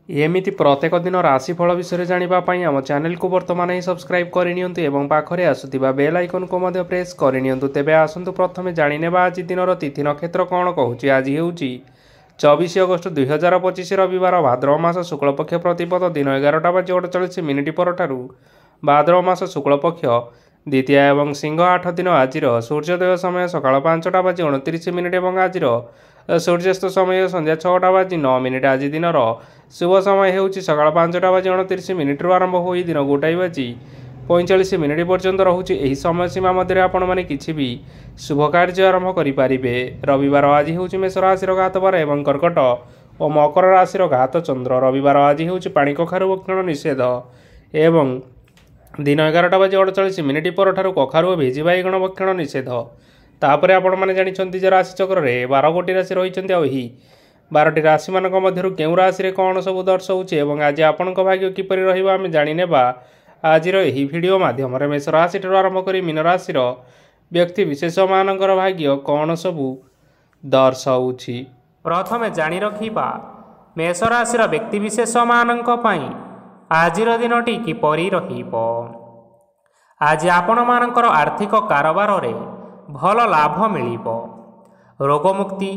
एमिति प्रत्येक दिन राशिफल विषय जानापी आम चैनल को बर्तमान ही सब्सक्राइब करनी और पाखरे आसुवा बेल आइकन को प्रेस करनी। तेबे आसतु प्रथमे जाने आज दिन तिथि नक्षत्र कौन कहूँ। आज हूँ 24 अगस्त 2025 रविवार भाद्रव मास शुक्लपक्ष प्रतिपद दिन 11:48 परठारू भाद्रव मास शुक्लपक्ष द्वितीय एवं सिंह 8 दिन। आज सूर्योदय समय सकाल 5:29 और आज सूर्यास्त समय संध्या 6:09। आज दिन शुभ समय होउछि सकाळ 5:29 आरंभ होई दिन 1:45 पर्यंत रहुछि। एही समय सीमा मध्य आपण माने किछि भी शुभ कार्य आरंभ करि पारिबे। रविवार आज होउछि मेष राशि रो घात बार एवं कर्कट और मकर राशि रो घात चंद्र। रविवार आज होउछि पानी कखारु भक्षण निषेध एवं दिन 11:48 परठारू कखारु और भेजी बाइगण भक्षण निषेध। तापर आपण माने जानिछन्ति जे राशि चक्र रे 12 गोटी राशि रहिछन्ति आ एही 12टी राशि मानक मध्यरु केउ राशि रे कोन सब दर्शाउछि एवं आज आपनक भाग्य किपरि रहिबा आमे जानि नेबा आजिर एही भिडियो माध्यम रे। मेष राशि ठारू आरंभ करी मीन राशि रो व्यक्ति विशेष मानकर भाग्य कोन सब दर्शाउछि। प्रथमे जानि रखिबा मेष राशि रो व्यक्ति विशेष मानक पई आजिर दिनटी किपरि रहिबो। आज आपण मानकर आर्थिक कारोबार रे भल लाभ मिलिबो। रोगमुक्ति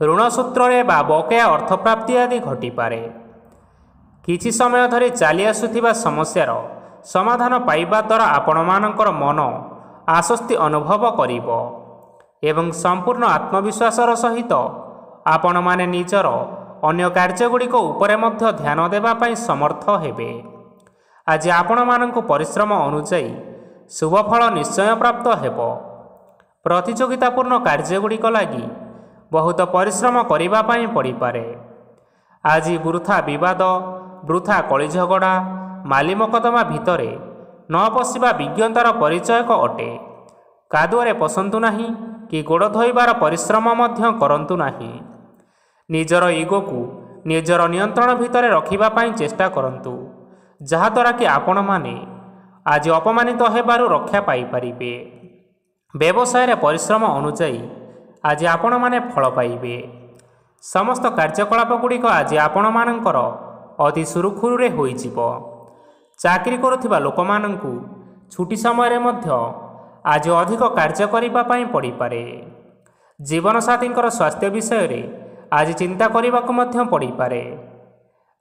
ऋण सूत्र बा बकेया अर्थ प्राप्ति आदि घटिपारे। किछि समय धरी चली आसुथिबा समस्यार समाधान पाइबा द्वारा आपण मानकर मन आश्वस्ति अनुभव करिबो एवं संपूर्ण आत्मविश्वासर सहित आपण माने निजर अन्य कार्यगुड़िक उपरे मध्य ध्यान देबा पई समर्थ हेबे। आज आपण मानंकु परिश्रम अनुसायी शुभ फल निश्चय प्राप्त हेबो। प्रतियोगितापूर्ण कार्यगुड़िक लगी बहुत परिश्रम करिबा पई पड़िपारे। आज वृथा विवाद वृथा कଳି झगड़ा माली मकदमा भितरे न पशिबा विज्ञतार परिचयक अटे। कादुआरे पसंतु नाही कि गोड़ धोइबार परिश्रम मध्य करंतु नाही। निजर इगो को निजर नियंत्रण भितरे रखिबा पई चेष्टा करंतु जहाद्वारा कि आपण माने आज अपमानित हेबारु रक्षा पाई परिबे। व्यवसाय परिश्रम अनुसायी आज आपण माने फल पाइबे। समस्त कार्यकलाप गुड़िक आज आपण मानकर अति सुरुखुरु रे होई जिवो। चाकरी करुथिबा लोक मानंकु छुट्टी समय रे मध्य आज अधिक कार्य करिबा पई पड़ी पारे। जीवन साथींकर स्वास्थ्य विषय रे आज चिंता करिबाकु मध्य पड़ी पारे।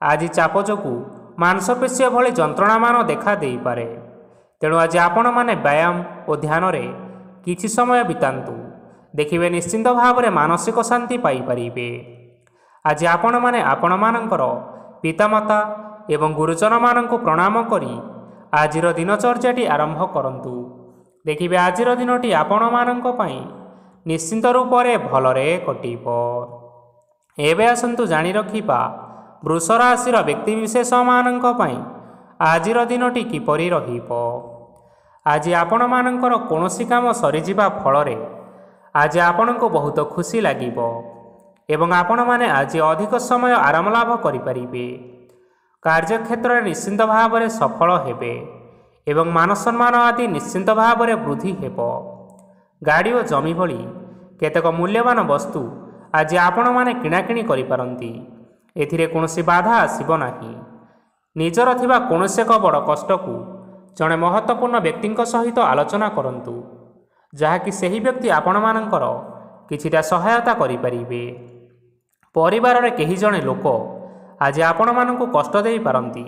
आज चाप जोगु मांसपेशी भली जंत्रणा मान देखा देई पारे। तेणु आज आपण माने व्यायाम और ध्यान रे किछि समय बितांतु देखिबे निश्चिंत भाव में मानसिक शांति पाई परिबे। आज आपण माने आपण मानकर पितामाता एवं गुरुजन मानंकु प्रणाम करी आजिर दिनचर्याटी आरंभ करंतु देखिबे आजिर दिनटी आपण मानंक पई निश्चिंत रूप से भलरे कटिबो। एबे आसंतु जानि रखिबा वृष राशिर व्यक्ति विशेष मानंक पई आजिर दिनटी किपरि रहिबो। आज आपण मानकर कोनोसी काम सरीजिबा फलरे आज आपनको बहुत खुशी लागिबो एवं आपण माने आज अधिक समय आराम लाभ करि परिबे। कार्यक्षेत्र में निश्चिंत भाव में सफल हेबे एवं मान सम्मान आदि निश्चिंत भाव में वृद्धि हेबो। गाड़ी और जमी भली केतेक मूल्यवान वस्तु आज आपण माने किणाकिणी करि पारंती। एथिरे कोनोसी बाधा आसीबो नाही। निजर थिबा कोनोसी एक बड़ कष्ट को जड़े महत्वपूर्ण व्यक्ति सहित आलोचना करंतु जहाँकि सही व्यक्ति आपण मानकर किछिटा सहायता करि परिबे। परिवार रे केही जणे लोक आज आपण मानकु कष्ट देई पारंती।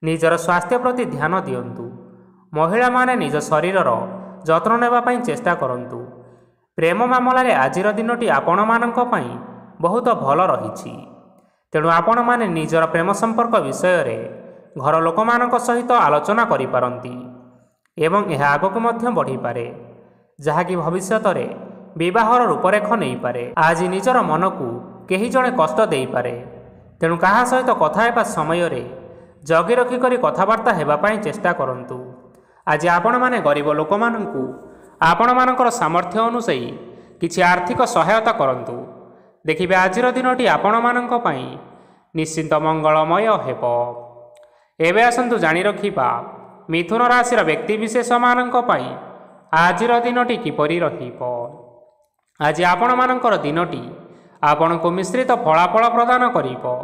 निजर स्वास्थ्य प्रति ध्यान दियंतु। महिला माने निज शरीरर जत्न नेबा पई चेष्टा करंतु। प्रेम मामला रे आजिर दिनटी आपण मानक पई बहुत भल रहिछि। तेणु आपण माने निजर प्रेम संपर्क विषय रे घर लोक मानक सहित आलोचना करि पारंती एवं यह आगकु मध्य बढ़ी पारे जहाँकि भविष्यत रे विवाहर रूपरेख नहीं पारे। आज निजर मन को केही जणे कष्ट देई पारे। तेणु कहा सहित कथा हेबा समय रे जगी रखी करी कथबार्ता हेबा पई चेष्टा करंतु। आज आपण माने गरीब लोक मानंकु आपण मानकर सामर्थ्य अनुसायी किछि आर्थिक सहायता करंतु देखिबे आजिर दिनटी आपण मानक पई निश्चिंत मंगलमय हेबो। एबे आसंतु जानि रखिबा मिथुन राशिर व्यक्ति विशेष मानक पई आजिर दिनटी किपरि रहिबो। आज आपण मानकर दिनटी आपनको मिश्रित फलाफल प्रदान करिबो।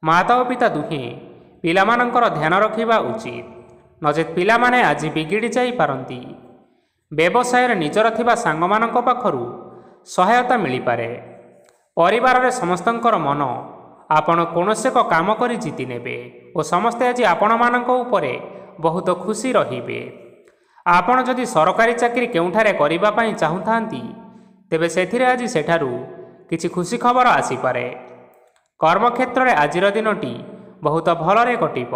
ମାତା ଓ ପିତା ଦୁହେଁ ପିଲାମାନଙ୍କର ଧ୍ୟାନ ରଖିବା ଉଚିତ, ନଚେତ୍ ପିଲାମାନେ ଆଜି ବିଗିଡ଼ି ଯାଇପାରନ୍ତି। ବ୍ୟବସାୟରେ ନିଜର ଥିବା ସାଙ୍ଗମାନଙ୍କ ପାଖରୁ ସହାୟତା ମିଳିପାରେ। ପରିବାରରେ ସମସ୍ତଙ୍କର ମନ ଆପଣ କୌଣସି ଏକ କାମ କରି ଜିତି ନେବେ ଓ ସମସ୍ତେ ଆଜି ଆପଣମାନଙ୍କ ଉପରେ ବହୁତ ଖୁସି ରହିବେ। ଆପଣ ଯଦି ସରକାରୀ ଚାକିରି କେଉଁଠାରେ କରିବା ପାଇଁ ଚାହୁଁଥାନ୍ତି, ତେବେ ସେଥିରେ ଆଜି ସେଠାରୁ କିଛି ଖୁସି ଖବର ଆସିପାରେ। କର୍ମକ୍ଷେତ୍ରରେ ଆଜିର ଦିନଟି ବହୁତ ଭଲରେ କଟିବ।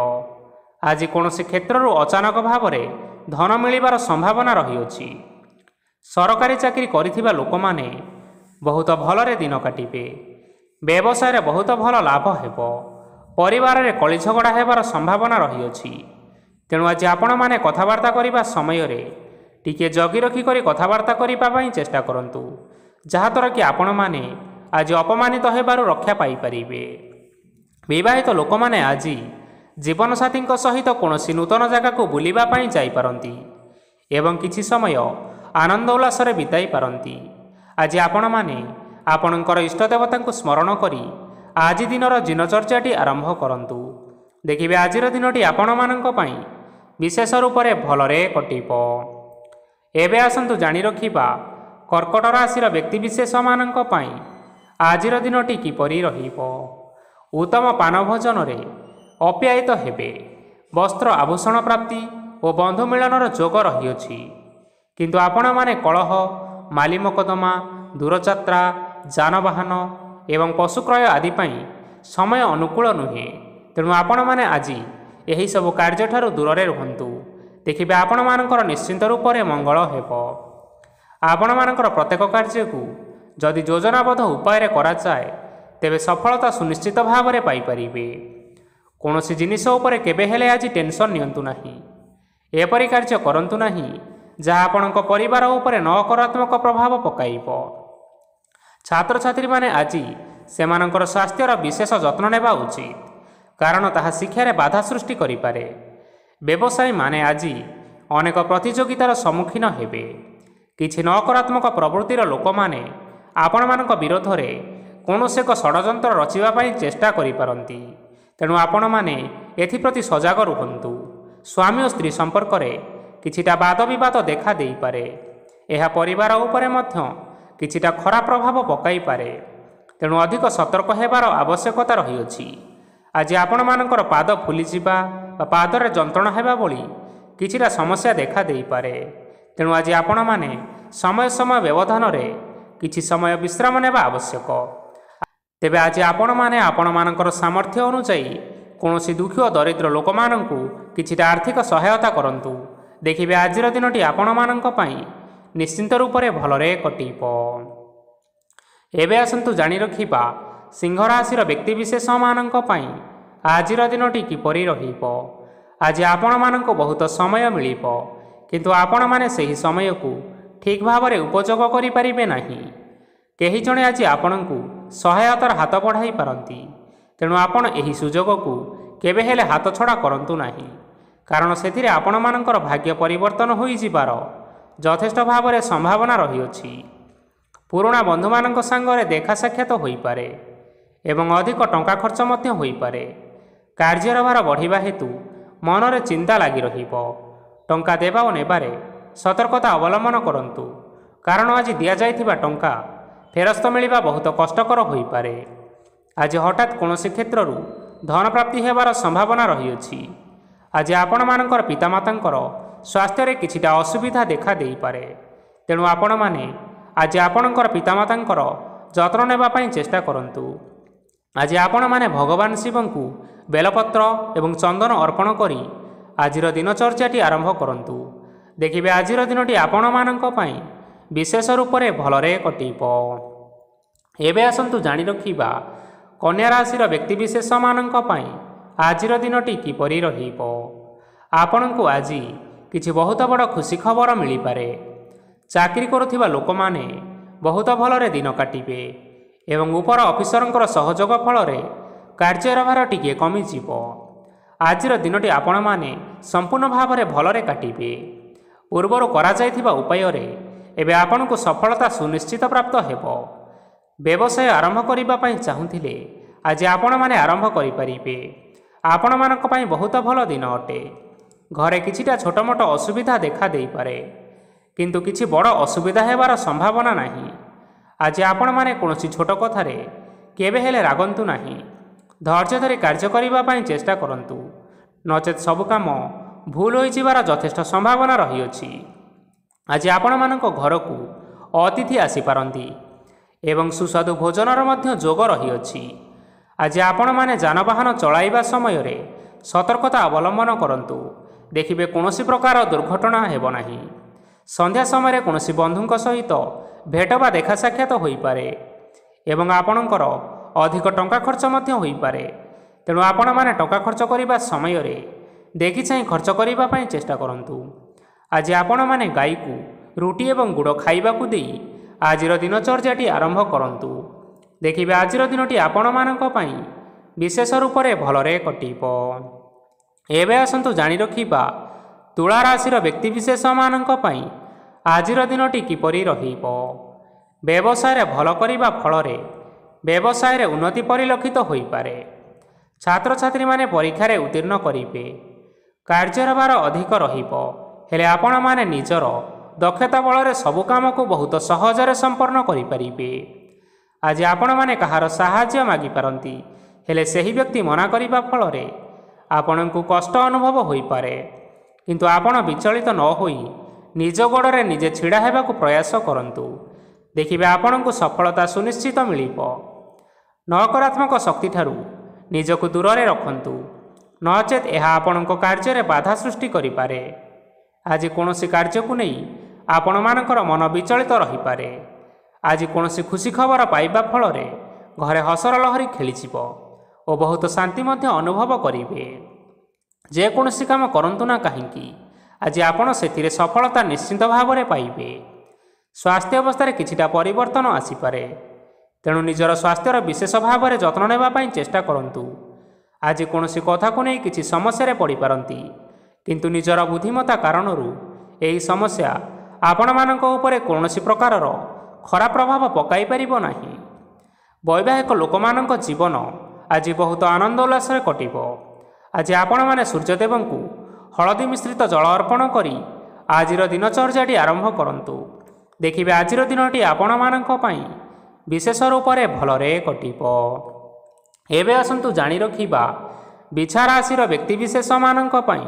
ଆଜି କୌଣସି କ୍ଷେତ୍ରରୁ ଅଚାନକ ଭାବରେ ଧନ ମିଳିବାର ସମ୍ଭାବନା ରହିଅଛି। ସରକାରୀ ଚାକିରି କରିଥିବା ଲୋକମାନେ ବହୁତ ଭଲରେ ଦିନ କାଟିବେ। ବ୍ୟବସାୟରେ ବହୁତ ଭଲ ଲାଭ ହେବ। ପରିବାରରେ କଳିଝଗଡ଼ା ହେବାର ସମ୍ଭାବନା ରହିଅଛି। ତେଣୁ ଆଜି ଆପଣମାନେ କଥାବାର୍ତ୍ତା କରିବା ସମୟରେ ଟିକିଏ ଜଗି ରଖି କରି କଥାବାର୍ତ୍ତା କରିବା ପାଇଁ ଚେଷ୍ଟା କରନ୍ତୁ, ଯାହାଦ୍ୱାରା କି ଆପଣମାନେ ଆଜି ଅପମାନିତ ହେବାରୁ ରକ୍ଷା ପାଇପାରିବେ। ବିବାହିତ ଲୋକମାନେ ଆଜି ଜୀବନସାଥୀଙ୍କ ସହିତ କୌଣସି ନୂତନ ଜାଗାକୁ ବୁଲିବା ପାଇଁ ଯାଇପାରନ୍ତି ଏବଂ କିଛି ସମୟ ଆନନ୍ଦ ଉଲ୍ଲାସରେ ବିତାଇ ପାରନ୍ତି। ଆଜି ଆପଣମାନେ ଆପଣଙ୍କର ଇଷ୍ଟଦେବତାଙ୍କୁ ସ୍ମରଣ କରି ଆଜି ଦିନର ଦିନଚର୍ଯ୍ୟାଟି ଆରମ୍ଭ କରନ୍ତୁ। ଦେଖିବେ ଆଜିର ଦିନଟି ଆପଣମାନଙ୍କ ପାଇଁ ବିଶେଷ ରୂପରେ ଭଲରେ କଟିବ। ଏବେ ଆସନ୍ତୁ ଜାଣି ରଖିବା କର୍କଟ ରାଶିର ବ୍ୟକ୍ତିବିଶେଷମାନଙ୍କ ପାଇଁ ଆଜିର ଦିନଟି କିପରି ରହିବ। ଉତ୍ତମ ପାନ ଭୋଜନରେ ଅପ୍ୟାୟିତ ହେବେ। ବସ୍ତ୍ର ଆଭୂଷଣ ପ୍ରାପ୍ତି ଓ ବନ୍ଧୁ ମିଳନର ଯୋଗ ରହିଅଛି। କିନ୍ତୁ ଆପଣମାନେ କଳହ, ମାଲି ମକଦ୍ଦମା, ଦୂରଯାତ୍ରା, ଯାନବାହନ ଏବଂ ପଶୁକ୍ରୟ ଆଦି ପାଇଁ ସମୟ ଅନୁକୂଳ ନୁହେଁ। ତେଣୁ ଆପଣମାନେ ଆଜି ଏହିସବୁ କାର୍ଯ୍ୟଠାରୁ ଦୂରରେ ରୁହନ୍ତୁ। ଦେଖିବେ ଆପଣମାନଙ୍କର ନିଶ୍ଚିନ୍ତ ରୂପରେ ମଙ୍ଗଳ ହେବ। ଆପଣମାନଙ୍କର ପ୍ରତ୍ୟେକ କାର୍ଯ୍ୟକୁ ଯଦି ଯୋଜନାବଦ୍ଧ ଉପାୟରେ କରାଯାଏ, ତେବେ ସଫଳତା ସୁନିଶ୍ଚିତ ଭାବରେ ପାଇପାରିବେ। କୌଣସି ଜିନିଷ ଉପରେ କେବେ ହେଲେ ଆଜି ଟେନସନ୍ ନିଅନ୍ତୁ ନାହିଁ। ଏପରି କାର୍ଯ୍ୟ କରନ୍ତୁ ନାହିଁ ଯାହା ଆପଣଙ୍କ ପରିବାର ଉପରେ ନକାରାତ୍ମକ ପ୍ରଭାବ ପକାଇବ। ଛାତ୍ରଛାତ୍ରୀମାନେ ଆଜି ସେମାନଙ୍କର ସ୍ୱାସ୍ଥ୍ୟର ବିଶେଷ ଯତ୍ନ ନେବା ଉଚିତ, କାରଣ ତାହା ଶିକ୍ଷାରେ ବାଧା ସୃଷ୍ଟି କରିପାରେ। ବ୍ୟବସାୟୀମାନେ ଆଜି ଅନେକ ପ୍ରତିଯୋଗିତାର ସମ୍ମୁଖୀନ ହେବେ। କିଛି ନକାରାତ୍ମକ ପ୍ରବୃତ୍ତିର ଲୋକମାନେ ଆପଣମାନଙ୍କ ବିରୋଧରେ କୌଣସି ଏକ ଷଡ଼ଯନ୍ତ୍ର ରଚିବା ପାଇଁ ଚେଷ୍ଟା କରିପାରନ୍ତି। ତେଣୁ ଆପଣମାନେ ଏଥିପ୍ରତି ସଜାଗ ରୁହନ୍ତୁ। ସ୍ୱାମୀ ଓ ସ୍ତ୍ରୀ ସମ୍ପର୍କରେ କିଛିଟା ବାଦବିବାଦ ଦେଖା ଦେଇପାରେ। ଏହା ପରିବାର ଉପରେ ମଧ୍ୟ କିଛିଟା ଖରାପ ପ୍ରଭାବ ପକାଇପାରେ। ତେଣୁ ଅଧିକ ସତର୍କ ହେବାର ଆବଶ୍ୟକତା ରହିଅଛି। ଆଜି ଆପଣମାନଙ୍କର ପାଦ ଫୁଲିଯିବା ବା ପାଦରେ ଯନ୍ତ୍ରଣା ହେବା ଭଳି କିଛିଟା ସମସ୍ୟା ଦେଖା ଦେଇପାରେ। ତେଣୁ ଆଜି ଆପଣମାନେ ସମୟ ସମୟ ବ୍ୟବଧାନରେ କିଛି ସମୟ ବିଶ୍ରାମ ନେବା ଆବଶ୍ୟକ। ତେବେ ଆଜି ଆପଣମାନେ ଆପଣମାନଙ୍କର ସାମର୍ଥ୍ୟ ଅନୁଯାୟୀ କୌଣସି ଦୁଃଖୀ ଓ ଦରିଦ୍ର ଲୋକମାନଙ୍କୁ କିଛିଟା ଆର୍ଥିକ ସହାୟତା କରନ୍ତୁ। ଦେଖିବେ ଆଜିର ଦିନଟି ଆପଣମାନଙ୍କ ପାଇଁ ନିଶ୍ଚିନ୍ତ ରୂପରେ ଭଲରେ କଟିବ। ଏବେ ଆସନ୍ତୁ ଜାଣି ରଖିବା ସିଂହ ରାଶିର ବ୍ୟକ୍ତିବିଶେଷମାନଙ୍କ ପାଇଁ ଆଜିର ଦିନଟି କିପରି ରହିବ। ଆଜି ଆପଣମାନଙ୍କୁ ବହୁତ ସମୟ ମିଳିବ, କିନ୍ତୁ ଆପଣମାନେ ସେହି ସମୟକୁ ଠିକ୍ ଭାବରେ ଉପଯୋଗ କରିପାରିବେ ନାହିଁ। କେହି ଜଣେ ଆଜି ଆପଣଙ୍କୁ ସହାୟତାର ହାତ ବଢ଼ାଇ ପାରନ୍ତି। ତେଣୁ ଆପଣ ଏହି ସୁଯୋଗକୁ କେବେ ହେଲେ ହାତଛଡ଼ା କରନ୍ତୁ ନାହିଁ, କାରଣ ସେଥିରେ ଆପଣମାନଙ୍କର ଭାଗ୍ୟ ପରିବର୍ତ୍ତନ ହୋଇଯିବାର ଯଥେଷ୍ଟ ଭାବରେ ସମ୍ଭାବନା ରହିଅଛି। ପୁରୁଣା ବନ୍ଧୁମାନଙ୍କ ସାଙ୍ଗରେ ଦେଖା ସାକ୍ଷାତ ହୋଇପାରେ ଏବଂ ଅଧିକ ଟଙ୍କା ଖର୍ଚ୍ଚ ମଧ୍ୟ ହୋଇପାରେ। କାର୍ଯ୍ୟର ଭାର ବଢ଼ିବା ହେତୁ ମନରେ ଚିନ୍ତା ଲାଗି ରହିବ। ଟଙ୍କା ଦେବା ଓ ନେବାରେ ସତର୍କତା ଅବଲମ୍ବନ କରନ୍ତୁ, କାରଣ ଆଜି ଦିଆଯାଇଥିବା ଟଙ୍କା ଫେରସ୍ତ ମିଳିବା ବହୁତ କଷ୍ଟକର ହୋଇପାରେ। ଆଜି ହଠାତ୍ କୌଣସି କ୍ଷେତ୍ରରୁ ଧନ ପ୍ରାପ୍ତି ହେବାର ସମ୍ଭାବନା ରହିଅଛି। ଆଜି ଆପଣମାନଙ୍କର ପିତାମାତାଙ୍କର ସ୍ୱାସ୍ଥ୍ୟରେ କିଛିଟା ଅସୁବିଧା ଦେଖା ଦେଇପାରେ। ତେଣୁ ଆପଣମାନେ ଆଜି ଆପଣଙ୍କର ପିତାମାତାଙ୍କର ଯତ୍ନ ନେବା ପାଇଁ ଚେଷ୍ଟା କରନ୍ତୁ। ଆଜି ଆପଣମାନେ ଭଗବାନ ଶିବଙ୍କୁ ବେଲପତ୍ର ଏବଂ ଚନ୍ଦନ ଅର୍ପଣ କରି ଆଜିର ଦିନଚର୍ଯ୍ୟାଟି ଆରମ୍ଭ କରନ୍ତୁ। ଦେଖିବେ ଆଜିର ଦିନଟି ଆପଣମାନଙ୍କ ପାଇଁ ବିଶେଷ ରୂପରେ ଭଲରେ କଟିବ। ଏବେ ଆସନ୍ତୁ ଜାଣି ରଖିବା କନ୍ୟା ରାଶିର ବ୍ୟକ୍ତିବିଶେଷମାନଙ୍କ ପାଇଁ ଆଜିର ଦିନଟି କିପରି ରହିବ। ଆପଣଙ୍କୁ ଆଜି କିଛି ବହୁତ ବଡ଼ ଖୁସି ଖବର ମିଳିପାରେ। ଚାକିରି କରୁଥିବା ଲୋକମାନେ ବହୁତ ଭଲରେ ଦିନ କାଟିବେ ଏବଂ ଉପର ଅଫିସରଙ୍କର ସହଯୋଗ ଫଳରେ କାର୍ଯ୍ୟର ଭାର ଟିକିଏ କମିଯିବ। ଆଜିର ଦିନଟି ଆପଣମାନେ ସମ୍ପୂର୍ଣ୍ଣ ଭାବରେ ଭଲରେ କାଟିବେ। ପୂର୍ବରୁ କରାଯାଇଥିବା ଉପାୟରେ ଏବେ ଆପଣଙ୍କୁ ସଫଳତା ସୁନିଶ୍ଚିତ ପ୍ରାପ୍ତ ହେବ। ବ୍ୟବସାୟ ଆରମ୍ଭ କରିବା ପାଇଁ ଚାହୁଁଥିଲେ ଆଜି ଆପଣମାନେ ଆରମ୍ଭ କରିପାରିବେ। ଆପଣମାନଙ୍କ ପାଇଁ ବହୁତ ଭଲ ଦିନ ଅଟେ। ଘରେ କିଛିଟା ଛୋଟମୋଟ ଅସୁବିଧା ଦେଖା ଦେଇପାରେ, କିନ୍ତୁ କିଛି ବଡ଼ ଅସୁବିଧା ହେବାର ସମ୍ଭାବନା ନାହିଁ। ଆଜି ଆପଣମାନେ କୌଣସି ଛୋଟ କଥାରେ କେବେ ହେଲେ ରାଗନ୍ତୁ ନାହିଁ। ଧୈର୍ଯ୍ୟ ଧରି କାର୍ଯ୍ୟ କରିବା ପାଇଁ ଚେଷ୍ଟା କରନ୍ତୁ, ନଚେତ୍ ସବୁ କାମ ଭୁଲ ହୋଇଯିବାର ଯଥେଷ୍ଟ ସମ୍ଭାବନା ରହିଅଛି। ଆଜି ଆପଣମାନଙ୍କ ଘରକୁ ଅତିଥି ଆସିପାରନ୍ତି ଏବଂ ସୁସ୍ୱାଦୁ ଭୋଜନର ମଧ୍ୟ ଯୋଗ ରହିଅଛି। ଆଜି ଆପଣମାନେ ଯାନବାହନ ଚଳାଇବା ସମୟରେ ସତର୍କତା ଅବଲମ୍ବନ କରନ୍ତୁ। ଦେଖିବେ କୌଣସି ପ୍ରକାର ଦୁର୍ଘଟଣା ହେବ ନାହିଁ। ସନ୍ଧ୍ୟା ସମୟରେ କୌଣସି ବନ୍ଧୁଙ୍କ ସହିତ ଭେଟ ବା ଦେଖା ସାକ୍ଷାତ ହୋଇପାରେ ଏବଂ ଆପଣଙ୍କର ଅଧିକ ଟଙ୍କା ଖର୍ଚ୍ଚ ମଧ୍ୟ ହୋଇପାରେ। ତେଣୁ ଆପଣମାନେ ଟଙ୍କା ଖର୍ଚ୍ଚ କରିବା ସମୟରେ ଦେଖି ଚାହିଁ ଖର୍ଚ୍ଚ କରିବା ପାଇଁ ଚେଷ୍ଟା କରନ୍ତୁ। ଆଜି ଆପଣମାନେ ଗାଈକୁ ରୁଟି ଏବଂ ଗୁଡ଼ ଖାଇବାକୁ ଦେଇ ଆଜିର ଦିନଚର୍ଯ୍ୟାଟି ଆରମ୍ଭ କରନ୍ତୁ। ଦେଖିବେ ଆଜିର ଦିନଟି ଆପଣମାନଙ୍କ ପାଇଁ ବିଶେଷ ରୂପରେ ଭଲରେ କଟିବ। ଏବେ ଆସନ୍ତୁ ଜାଣି ରଖିବା ତୁଳା ରାଶିର ବ୍ୟକ୍ତିବିଶେଷମାନଙ୍କ ପାଇଁ ଆଜିର ଦିନଟି କିପରି ରହିବ। ବ୍ୟବସାୟରେ ଭଲ କରିବା ଫଳରେ ବ୍ୟବସାୟରେ ଉନ୍ନତି ପରିଲକ୍ଷିତ ହୋଇପାରେ। ଛାତ୍ରଛାତ୍ରୀମାନେ ପରୀକ୍ଷାରେ ଉତ୍ତୀର୍ଣ୍ଣ କରିବେ। କାର୍ଯ୍ୟର ଭାର ଅଧିକ ରହିବ, ହେଲେ ଆପଣମାନେ ନିଜର ଦକ୍ଷତା ବଳରେ ସବୁ କାମକୁ ବହୁତ ସହଜରେ ସମ୍ପନ୍ନ କରିପାରିବେ। ଆଜି ଆପଣମାନେ କାହାର ସାହାଯ୍ୟ ମାଗିପାରନ୍ତି, ହେଲେ ସେହି ବ୍ୟକ୍ତି ମନା କରିବା ଫଳରେ ଆପଣଙ୍କୁ କଷ୍ଟ ଅନୁଭବ ହୋଇପାରେ। କିନ୍ତୁ ଆପଣ ବିଚଳିତ ନ ହୋଇ ନିଜ ଗୋଡ଼ରେ ନିଜେ ଛିଡ଼ା ହେବାକୁ ପ୍ରୟାସ କରନ୍ତୁ। ଦେଖିବେ ଆପଣଙ୍କୁ ସଫଳତା ସୁନିଶ୍ଚିତ ମିଳିବ। ନକାରାତ୍ମକ ଶକ୍ତିଠାରୁ ନିଜକୁ ଦୂରରେ ରଖନ୍ତୁ, ନଚେତ୍ ଏହା ଆପଣଙ୍କ କାର୍ଯ୍ୟରେ ବାଧା ସୃଷ୍ଟି କରିପାରେ। ଆଜି କୌଣସି କାର୍ଯ୍ୟକୁ ନେଇ ଆପଣମାନଙ୍କର ମନ ବିଚଳିତ ରହିପାରେ। ଆଜି କୌଣସି ଖୁସି ଖବର ପାଇବା ଫଳରେ ଘରେ ହସର ଲହରୀ ଖେଳିଯିବ ଓ ବହୁତ ଶାନ୍ତି ମଧ୍ୟ ଅନୁଭବ କରିବେ। ଯେକୌଣସି କାମ କରନ୍ତୁ ନା କାହିଁକି, ଆଜି ଆପଣ ସେଥିରେ ସଫଳତା ନିଶ୍ଚିତ ଭାବରେ ପାଇବେ। ସ୍ୱାସ୍ଥ୍ୟ ଅବସ୍ଥାରେ କିଛିଟା ପରିବର୍ତ୍ତନ ଆସିପାରେ, ତେଣୁ ନିଜର ସ୍ୱାସ୍ଥ୍ୟର ବିଶେଷ ଭାବରେ ଯତ୍ନ ନେବା ପାଇଁ ଚେଷ୍ଟା କରନ୍ତୁ। ଆଜି କୌଣସି କଥାକୁ ନେଇ କିଛି ସମସ୍ୟାରେ ପଡ଼ିପାରନ୍ତି, କିନ୍ତୁ ନିଜର ବୁଦ୍ଧିମତ୍ତା କାରଣରୁ ଏହି ସମସ୍ୟା ଆପଣମାନଙ୍କ ଉପରେ କୌଣସି ପ୍ରକାରର ଖରାପ ପ୍ରଭାବ ପକାଇ ପାରିବ ନାହିଁ। ବୈବାହିକ ଲୋକମାନଙ୍କ ଜୀବନ ଆଜି ବହୁତ ଆନନ୍ଦ ଉଲ୍ଲାସରେ କଟିବ। ଆଜି ଆପଣମାନେ ସୂର୍ଯ୍ୟଦେବଙ୍କୁ ହଳଦୀ ମିଶ୍ରିତ ଜଳ ଅର୍ପଣ କରି ଆଜିର ଦିନଚର୍ଯ୍ୟାଟି ଆରମ୍ଭ କରନ୍ତୁ। ଦେଖିବେ ଆଜିର ଦିନଟି ଆପଣମାନଙ୍କ ପାଇଁ ବିଶେଷ ରୂପରେ ଭଲରେ କଟିବ। ଏବେ ଆସନ୍ତୁ ଜାଣି ରଖିବା ବିଛା ରାଶିର ବ୍ୟକ୍ତିବିଶେଷମାନଙ୍କ ପାଇଁ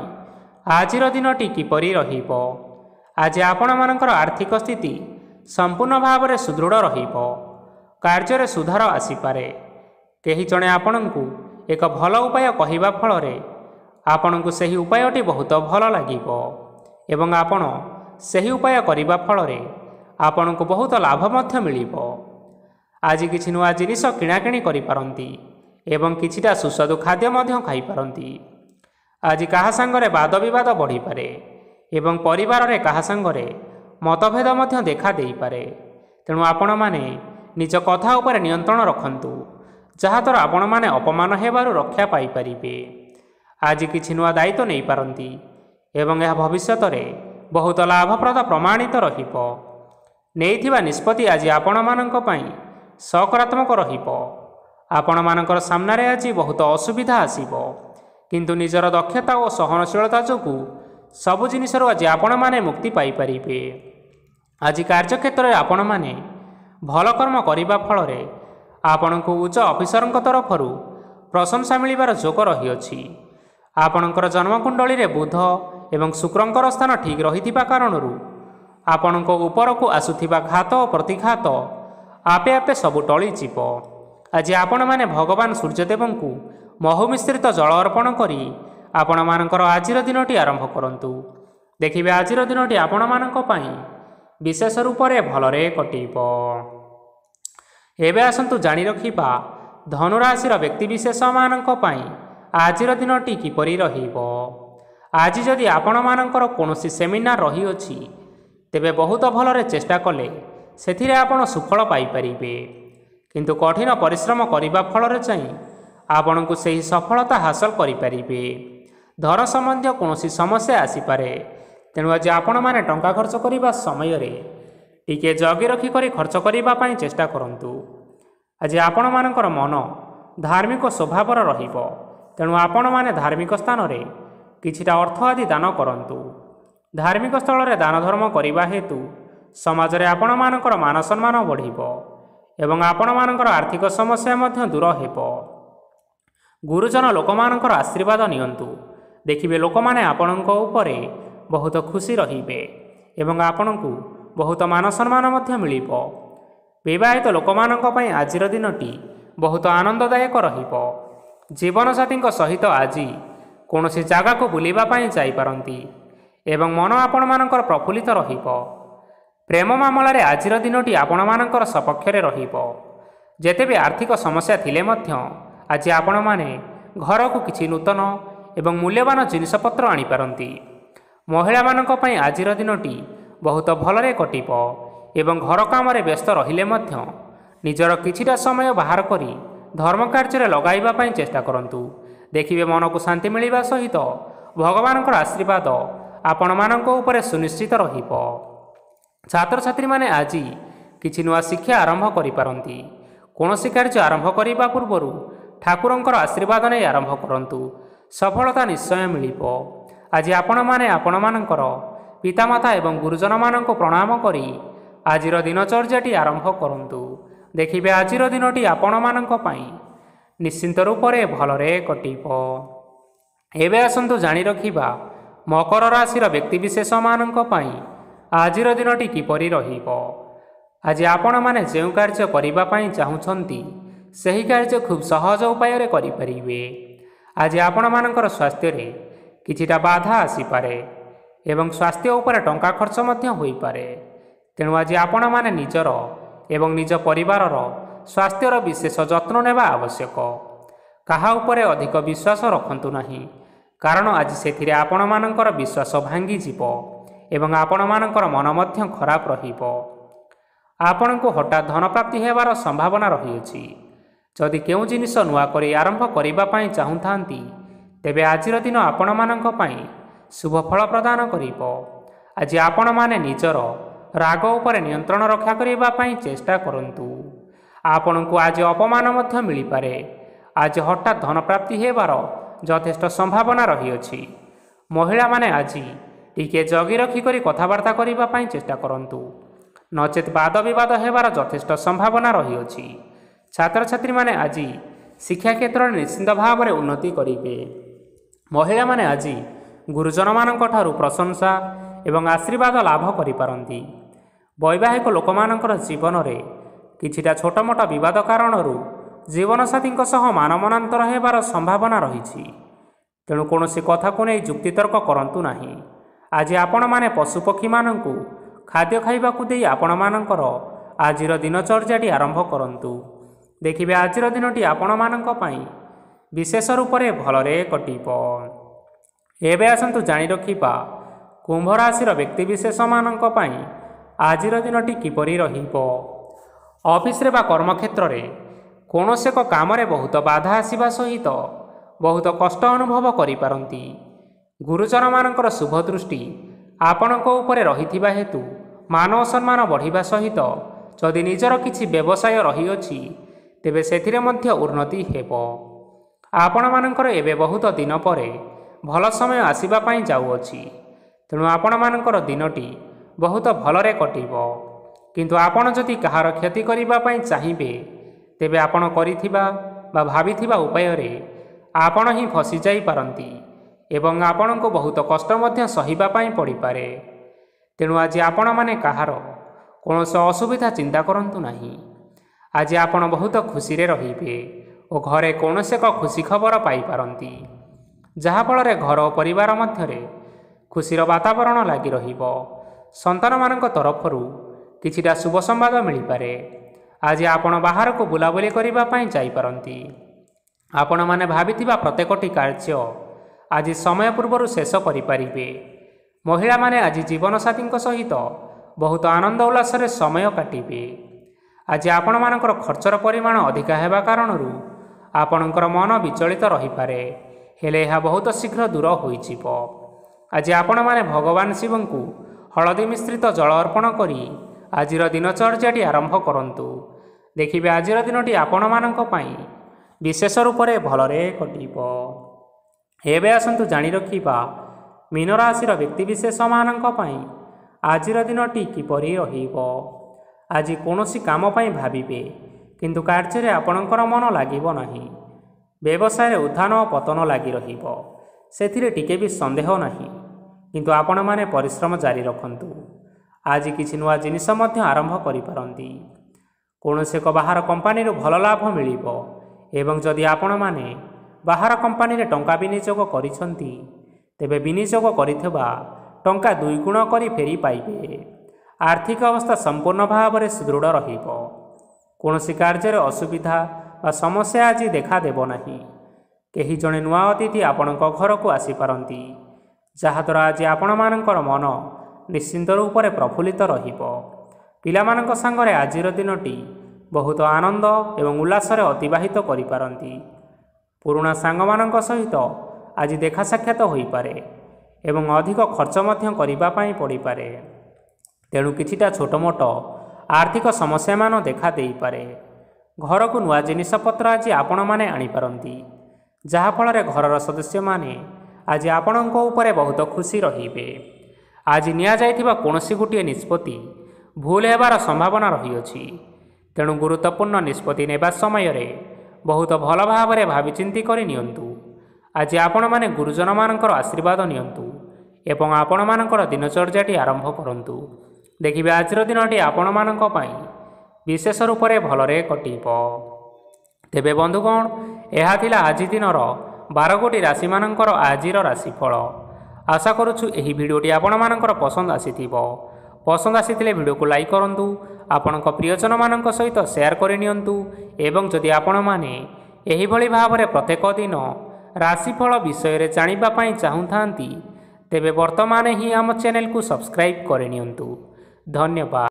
ଆଜିର ଦିନଟି କିପରି ରହିବ। ଆଜି ଆପଣମାନଙ୍କର ଆର୍ଥିକ ସ୍ଥିତି ସମ୍ପୂର୍ଣ୍ଣ ଭାବରେ ସୁଦୃଢ଼ ରହିବ। କାର୍ଯ୍ୟରେ ସୁଧାର ଆସିପାରେ। କେହି ଜଣେ ଆପଣଙ୍କୁ ଏକ ଭଲ ଉପାୟ କହିବା ଫଳରେ ଆପଣଙ୍କୁ ସେହି ଉପାୟଟି ବହୁତ ଭଲ ଲାଗିବ ଏବଂ ଆପଣ ସେହି ଉପାୟ କରିବା ଫଳରେ ଆପଣଙ୍କୁ ବହୁତ ଲାଭ ମଧ୍ୟ ମିଳିବ। ଆଜି କିଛି ନୂଆ ଜିନିଷ କିଣାକିଣି କରିପାରନ୍ତି ଏବଂ କିଛିଟା ସୁସ୍ୱାଦୁ ଖାଦ୍ୟ ମଧ୍ୟ ଖାଇପାରନ୍ତି। ଆଜି କାହା ସାଙ୍ଗରେ ବାଦ ବିବାଦ ବଢ଼ିପାରେ ଏବଂ ପରିବାରରେ କାହା ସାଙ୍ଗରେ ମତଭେଦ ମଧ୍ୟ ଦେଖା ଦେଇପାରେ। ତେଣୁ ଆପଣମାନେ ନିଜ କଥା ଉପରେ ନିୟନ୍ତ୍ରଣ ରଖନ୍ତୁ, ଯାହାଦ୍ୱାରା ଆପଣମାନେ ଅପମାନ ହେବାରୁ ରକ୍ଷା ପାଇପାରିବେ। ଆଜି କିଛି ନୂଆ ଦାୟିତ୍ୱ ନେଇପାରନ୍ତି ଏବଂ ଏହା ଭବିଷ୍ୟତରେ ବହୁତ ଲାଭପ୍ରଦ ପ୍ରମାଣିତ ରହିବ। ନେଇଥିବା ନିଷ୍ପତ୍ତି ଆଜି ଆପଣମାନଙ୍କ ପାଇଁ ସକାରାତ୍ମକ ରହିବ। ଆପଣମାନଙ୍କର ସାମ୍ନାରେ ଆଜି ବହୁତ ଅସୁବିଧା ଆସିବ, କିନ୍ତୁ ନିଜର ଦକ୍ଷତା ଓ ସହନଶୀଳତା ଯୋଗୁଁ ସବୁ ଜିନିଷରୁ ଆଜି ଆପଣମାନେ ମୁକ୍ତି ପାଇପାରିବେ। ଆଜି କାର୍ଯ୍ୟକ୍ଷେତ୍ରରେ ଆପଣମାନେ ଭଲ କର୍ମ କରିବା ଫଳରେ ଆପଣଙ୍କୁ ଉଚ୍ଚ ଅଫିସରଙ୍କ ତରଫରୁ ପ୍ରଶଂସା ମିଳିବାର ଯୋଗ ରହିଅଛି। ଆପଣଙ୍କର ଜନ୍ମକୁଣ୍ଡଳୀରେ ବୁଧ ଏବଂ ଶୁକ୍ରଙ୍କର ସ୍ଥାନ ଠିକ୍ ରହିଥିବା କାରଣରୁ ଆପଣଙ୍କ ଉପରକୁ ଆସୁଥିବା ଘାତ ଓ ପ୍ରତିଘାତ ଆପେ ଆପେ ସବୁ ଟଳିଯିବ। ଆଜି ଆପଣମାନେ ଭଗବାନ ସୂର୍ଯ୍ୟଦେବଙ୍କୁ ମହୁ ମିଶ୍ରିତ ଜଳ ଅର୍ପଣ କରି ଆପଣମାନଙ୍କର ଆଜିର ଦିନଟି ଆରମ୍ଭ କରନ୍ତୁ। ଦେଖିବେ ଆଜିର ଦିନଟି ଆପଣମାନଙ୍କ ପାଇଁ ବିଶେଷ ରୂପରେ ଭଲରେ କଟିବ। ଏବେ ଆସନ୍ତୁ ଜାଣି ରଖିବା ଧନୁରାଶିର ବ୍ୟକ୍ତିବିଶେଷମାନଙ୍କ ପାଇଁ ଆଜିର ଦିନଟି କିପରି ରହିବ। ଆଜି ଯଦି ଆପଣମାନଙ୍କର କୌଣସି ସେମିନାର ରହିଅଛି, ତେବେ ବହୁତ ଭଲରେ ଚେଷ୍ଟା କଲେ ସେଥିରେ ଆପଣ ସୁଫଳ ପାଇପାରିବେ। କିନ୍ତୁ କଠିନ ପରିଶ୍ରମ କରିବା ଫଳରେ ଚାହିଁ ଆପଣଙ୍କୁ ସେହି ସଫଳତା ହାସଲ କରିପାରିବେ। ଧନ ସମ୍ବନ୍ଧୀୟ କୌଣସି ସମସ୍ୟା ଆସିପାରେ, ତେଣୁ ଆଜି ଆପଣମାନେ ଟଙ୍କା ଖର୍ଚ୍ଚ କରିବା ସମୟରେ ଟିକିଏ ଜଗି ରଖି କରି ଖର୍ଚ୍ଚ କରିବା ପାଇଁ ଚେଷ୍ଟା କରନ୍ତୁ। ଆଜି ଆପଣମାନଙ୍କର ମନ ଧାର୍ମିକ ସ୍ୱଭାବର ରହିବ। ତେଣୁ ଆପଣମାନେ ଧାର୍ମିକ ସ୍ଥାନରେ କିଛିଟା ଅର୍ଥ ଆଦି ଦାନ କରନ୍ତୁ। ଧାର୍ମିକ ସ୍ଥଳରେ ଦାନ ଧର୍ମ କରିବା ହେତୁ ସମାଜରେ ଆପଣମାନଙ୍କର ମାନ ସମ୍ମାନ ବଢ଼ିବ ଏବଂ ଆପଣମାନଙ୍କର ଆର୍ଥିକ ସମସ୍ୟା ମଧ୍ୟ ଦୂର ହେବ। ଗୁରୁଜନ ଲୋକମାନଙ୍କର ଆଶୀର୍ବାଦ ନିଅନ୍ତୁ। ଦେଖିବେ ଲୋକମାନେ ଆପଣଙ୍କ ଉପରେ ବହୁତ ଖୁସି ରହିବେ ଏବଂ ଆପଣଙ୍କୁ ବହୁତ ମାନ ସମ୍ମାନ ମଧ୍ୟ ମିଳିବ। ବିବାହିତ ଲୋକମାନଙ୍କ ପାଇଁ ଆଜିର ଦିନଟି ବହୁତ ଆନନ୍ଦଦାୟକ ରହିବ। ଜୀବନସାଥୀଙ୍କ ସହିତ ଆଜି କୌଣସି ଜାଗାକୁ ବୁଲିବା ପାଇଁ ଯାଇପାରନ୍ତି ଏବଂ ମନ ଆପଣମାନଙ୍କର ପ୍ରଫୁଲ୍ଲିତ ରହିବ। ପ୍ରେମ ମାମଲାରେ ଆଜିର ଦିନଟି ଆପଣମାନଙ୍କର ସପକ୍ଷରେ ରହିବ। ଯେତେ ବି ଆର୍ଥିକ ସମସ୍ୟା ଥିଲେ ମଧ୍ୟ ଆଜି ଆପଣମାନେ ଘରକୁ କିଛି ନୂତନ ଏବଂ ମୂଲ୍ୟବାନ ଜିନିଷପତ୍ର ଆଣିପାରନ୍ତି। ମହିଳାମାନଙ୍କ ପାଇଁ ଆଜିର ଦିନଟି ବହୁତ ଭଲରେ କଟିବ ଏବଂ ଘର କାମରେ ବ୍ୟସ୍ତ ରହିଲେ ମଧ୍ୟ ନିଜର କିଛିଟା ସମୟ ବାହାର କରି ଧର୍ମ କାର୍ଯ୍ୟରେ ଲଗାଇବା ପାଇଁ ଚେଷ୍ଟା କରନ୍ତୁ। ଦେଖିବେ ମନକୁ ଶାନ୍ତି ମିଳିବା ସହିତ ଭଗବାନଙ୍କର ଆଶୀର୍ବାଦ ଆପଣମାନଙ୍କ ଉପରେ ସୁନିଶ୍ଚିତ ରହିବ। ଛାତ୍ରଛାତ୍ରୀମାନେ ଆଜି କିଛି ନୂଆ ଶିକ୍ଷା ଆରମ୍ଭ କରିପାରନ୍ତି। କୌଣସି କାର୍ଯ୍ୟ ଆରମ୍ଭ କରିବା ପୂର୍ବରୁ ଠାକୁରଙ୍କର ଆଶୀର୍ବାଦ ନେଇ ଆରମ୍ଭ କରନ୍ତୁ। ସଫଳତା ନିଶ୍ଚୟ ମିଳିବ। ଆଜି ଆପଣମାନେ ଆପଣମାନଙ୍କର ପିତାମାତା ଏବଂ ଗୁରୁଜନମାନଙ୍କୁ ପ୍ରଣାମ କରି ଆଜିର ଦିନଚର୍ଯ୍ୟାଟି ଆରମ୍ଭ କରନ୍ତୁ। ଦେଖିବେ ଆଜିର ଦିନଟି ଆପଣମାନଙ୍କ ପାଇଁ ନିଶ୍ଚିନ୍ତ ରୂପରେ ଭଲରେ କଟିବ। ଏବେ ଆସନ୍ତୁ ଜାଣି ରଖିବା ମକର ରାଶିର ବ୍ୟକ୍ତିବିଶେଷମାନଙ୍କ ପାଇଁ ଆଜିର ଦିନଟି କିପରି ରହିବ। ଆଜି ଆପଣମାନେ ଯେଉଁ କାର୍ଯ୍ୟ କରିବା ପାଇଁ ଚାହୁଁଛନ୍ତି ସେହି କାର୍ଯ୍ୟ ଖୁବ୍ ସହଜ ଉପାୟରେ କରିପାରିବେ। ଆଜି ଆପଣମାନଙ୍କର ସ୍ୱାସ୍ଥ୍ୟରେ କିଛିଟା ବାଧା ଆସିପାରେ ଏବଂ ସ୍ୱାସ୍ଥ୍ୟ ଉପରେ ଟଙ୍କା ଖର୍ଚ୍ଚ ମଧ୍ୟ ହୋଇପାରେ। ତେଣୁ ଆଜି ଆପଣମାନେ ନିଜର ଏବଂ ନିଜ ପରିବାରର ସ୍ୱାସ୍ଥ୍ୟର ବିଶେଷ ଯତ୍ନ ନେବା ଆବଶ୍ୟକ। କାହା ଉପରେ ଅଧିକ ବିଶ୍ୱାସ ରଖନ୍ତୁ ନାହିଁ, କାରଣ ଆଜି ସେଥିରେ ଆପଣମାନଙ୍କର ବିଶ୍ୱାସ ଭାଙ୍ଗିଯିବ ଏବଂ ଆପଣମାନଙ୍କର ମନ ମଧ୍ୟ ଖରାପ ରହିବ। ଆପଣଙ୍କୁ ହଠାତ୍ ଧନପ୍ରାପ୍ତି ହେବାର ସମ୍ଭାବନା ରହିଅଛି। ଯଦି କେଉଁ ଜିନିଷ ନୂଆ କରି ଆରମ୍ଭ କରିବା ପାଇଁ ଚାହୁଁଥାନ୍ତି ତେବେ ଆଜିର ଦିନ ଆପଣମାନଙ୍କ ପାଇଁ ଶୁଭ ଫଳ ପ୍ରଦାନ କରିବ। ଆଜି ଆପଣମାନେ ନିଜର ରାଗ ଉପରେ ନିୟନ୍ତ୍ରଣ ରକ୍ଷା କରିବା ପାଇଁ ଚେଷ୍ଟା କରନ୍ତୁ। ଆପଣଙ୍କୁ ଆଜି ଅପମାନ ମଧ୍ୟ ମିଳିପାରେ। ଆଜି ହଠାତ୍ ଧନପ୍ରାପ୍ତି ହେବାର ଯଥେଷ୍ଟ ସମ୍ଭାବନା ରହିଅଛି। ମହିଳାମାନେ ଆଜି ଟିକିଏ ଜଗି ରଖିକରି କଥାବାର୍ତ୍ତା କରିବା ପାଇଁ ଚେଷ୍ଟା କରନ୍ତୁ, ନଚେତ୍ ବାଦ ବିବାଦ ହେବାର ଯଥେଷ୍ଟ ସମ୍ଭାବନା ରହିଅଛି। ଛାତ୍ରଛାତ୍ରୀମାନେ ଆଜି ଶିକ୍ଷା କ୍ଷେତ୍ରରେ ନିଶ୍ଚିନ୍ତ ଭାବରେ ଉନ୍ନତି କରିବେ। ମହିଳାମାନେ ଆଜି ଗୁରୁଜନମାନଙ୍କ ଠାରୁ ପ୍ରଶଂସା ଏବଂ ଆଶୀର୍ବାଦ ଲାଭ କରିପାରନ୍ତି। ବୈବାହିକ ଲୋକମାନଙ୍କର ଜୀବନରେ କିଛିଟା ଛୋଟମୋଟ ବିବାଦ କାରଣରୁ ଜୀବନସାଥୀଙ୍କ ସହ ମାନମନାନ୍ତର ହେବାର ସମ୍ଭାବନା ରହିଛି। ତେଣୁ କୌଣସି କଥାକୁ ନେଇ ଯୁକ୍ତିତର୍କ କରନ୍ତୁ ନାହିଁ। ଆଜି ଆପଣମାନେ ପଶୁପକ୍ଷୀମାନଙ୍କୁ ଖାଦ୍ୟ ଖାଇବାକୁ ଦେଇ ଆପଣମାନଙ୍କର ଆଜିର ଦିନଚର୍ଯ୍ୟାଟି ଆରମ୍ଭ କରନ୍ତୁ। ଦେଖିବେ ଆଜିର ଦିନଟି ଆପଣମାନଙ୍କ ପାଇଁ ବିଶେଷ ରୂପରେ ଭଲରେ କଟିବ। ଏବେ ଆସନ୍ତୁ ଜାଣି ରଖିବା କୁମ୍ଭ ରାଶିର ବ୍ୟକ୍ତିବିଶେଷମାନଙ୍କ ପାଇଁ ଆଜିର ଦିନଟି କିପରି ରହିବ। ଅଫିସରେ ବା କର୍ମକ୍ଷେତ୍ରରେ କୌଣସି ଏକ କାମରେ ବହୁତ ବାଧା ଆସିବା ସହିତ ବହୁତ କଷ୍ଟ ଅନୁଭବ କରିପାରନ୍ତି। ଗୁରୁଜନମାନଙ୍କର ଶୁଭ ଦୃଷ୍ଟି ଆପଣଙ୍କ ଉପରେ ରହିଥିବା ହେତୁ ମାନ ଓ ସମ୍ମାନ ବଢ଼ିବା ସହିତ ଯଦି ନିଜର କିଛି ବ୍ୟବସାୟ ରହିଅଛି ତେବେ ସେଥିରେ ମଧ୍ୟ ଉନ୍ନତି ହେବ। ଆପଣମାନଙ୍କର ଏବେ ବହୁତ ଦିନ ପରେ ଭଲ ସମୟ ଆସିବା ପାଇଁ ଯାଉଅଛି। ତେଣୁ ଆପଣମାନଙ୍କର ଦିନଟି ବହୁତ ଭଲରେ କଟିବ। କିନ୍ତୁ ଆପଣ ଯଦି କାହାର କ୍ଷତି କରିବା ପାଇଁ ଚାହିଁବେ ତେବେ ଆପଣ କରିଥିବା ବା ଭାବିଥିବା ଉପାୟରେ ଆପଣ ହିଁ ଫସି ଯାଇପାରନ୍ତି ଏବଂ ଆପଣଙ୍କୁ ବହୁତ କଷ୍ଟ ମଧ୍ୟ ସହିବା ପାଇଁ ପଡ଼ିପାରେ। ତେଣୁ ଆଜି ଆପଣମାନେ କାହାର କୌଣସି ଅସୁବିଧା ଚିନ୍ତା କରନ୍ତୁ ନାହିଁ। ଆଜି ଆପଣ ବହୁତ ଖୁସିରେ ରହିବେ ଓ ଘରେ କୌଣସି ଏକ ଖୁସି ଖବର ପାଇପାରନ୍ତି, ଯାହାଫଳରେ ଘର ଓ ପରିବାର ମଧ୍ୟରେ ଖୁସିର ବାତାବରଣ ଲାଗି ରହିବ। ସନ୍ତାନମାନଙ୍କ ତରଫରୁ କିଛିଟା ଶୁଭ ସମ୍ବାଦ ମିଳିପାରେ। ଆଜି ଆପଣ ବାହାରକୁ ବୁଲାବୁଲି କରିବା ପାଇଁ ଯାଇପାରନ୍ତି। ଆପଣମାନେ ଭାବିଥିବା ପ୍ରତ୍ୟେକଟି କାର୍ଯ୍ୟ ଆଜି ସମୟ ପୂର୍ବରୁ ଶେଷ କରିପାରିବେ। ମହିଳାମାନେ ଆଜି ଜୀବନସାଥୀଙ୍କ ସହିତ ବହୁତ ଆନନ୍ଦ ଉଲ୍ଲାସରେ ସମୟ କାଟିବେ। ଆଜି ଆପଣମାନଙ୍କର ଖର୍ଚ୍ଚର ପରିମାଣ ଅଧିକା ହେବା କାରଣରୁ ଆପଣଙ୍କର ମନ ବିଚଳିତ ରହିପାରେ, ହେଲେ ଏହା ବହୁତ ଶୀଘ୍ର ଦୂର ହୋଇଯିବ। ଆଜି ଆପଣମାନେ ଭଗବାନ ଶିବଙ୍କୁ ହଳଦୀ ମିଶ୍ରିତ ଜଳ ଅର୍ପଣ କରି ଆଜିର ଦିନଚର୍ଯ୍ୟାଟି ଆରମ୍ଭ କରନ୍ତୁ। ଦେଖିବେ ଆଜିର ଦିନଟି ଆପଣମାନଙ୍କ ପାଇଁ विशेष रूप से भलरे कटिब। एबे आसंतु जानि रखिबा मीन राशि व्यक्तिविशेष मानक पई आजिर दिनटी किपरि रहिब। आज कौनसी काम पई भाबिबे किंतु कार्य आपणकर मन लागिब नाही। व्यवसाय उत्थान और पतन लगी रहिब, सेथिरे टिके भी संदेह नाही, किंतु आपण माने परिश्रम जारी रखंतु। आज किछि नुआ जिनिस मध्य आरंभ करि पारंती। कौनसी एक बाहर कंपानी भल लाभ मिलिब एवं जदि आपण माने बाहर कंपानी रे टंका विनियोग करिसंती तेबे विनियोग करिथबा टंका दुई गुण करी फेरी पाइबे। आर्थिक अवस्था संपूर्ण भाव में सुदृढ़ रहिब। कौनसी कार्य असुविधा वा समस्या आज देखा देब नाही। केही जणे नुआ अतिथि आपणक घर को आसी पारंती, जहाद्वारा आज आपण मानकर मन निश्चिंत रूप से प्रफुल्लित रहिब। पिलामानक संगरे आजिर दिनटी बहुत आनंद एवं उल्लास अतिबाहित करि पारंती। पुराणा सांगमानक सहित आज देखा साक्षात होई पारे एवं अधिक खर्च मध्य करिबा पई पड़ी पारे। तेणु किछिटा छोट मोट आर्थिक समस्या मान देखा देई पारे। घर को नुआ जिनिसपत्र आज आपण माने आनी पारंती, जहा फଳରେ घरर सदस्य माने आज आपणक उपरे बहुत खुशी रहिबे। आज निया जाइथिबा कोनोसी गोटिए निष्पत्ति भूल हेबार संभावना रहिअछि। तेणु गुरुत्वपूर्ण निष्पत्ति नेबा समय रे बहुत भल भाव में भाविचिंती करि नियंतु। आज आपण माने गुरुजन मानकर आशीर्वाद नियंतु एवं आपण मानकर दिनचर्याटी आरंभ करंतु। देखिबे आजिर दिनटी आपण मानक पई विशेष रूप से भलरे कटिब। तेबे बंधुगण, यह थिला आज दिनर 12 गोटी राशि मानकर आजिर राशिफल। आशा करुछु एही भिडियोटी आपण मानकर पसंद आसीथिबो। पसंद आसीथिले भिडियो को लाइक करंतु, आपणक प्रियजन मानक सहित शेयर करि नियंतु एवं जदि आपण माने एही भली भाबरे प्रत्येक दिन राशिफल विषय रे जानिबा पई चाहुंथांती तेबे वर्तमान ही आम चैनल को सब्सक्राइब करि नियंतु। धन्यवाद।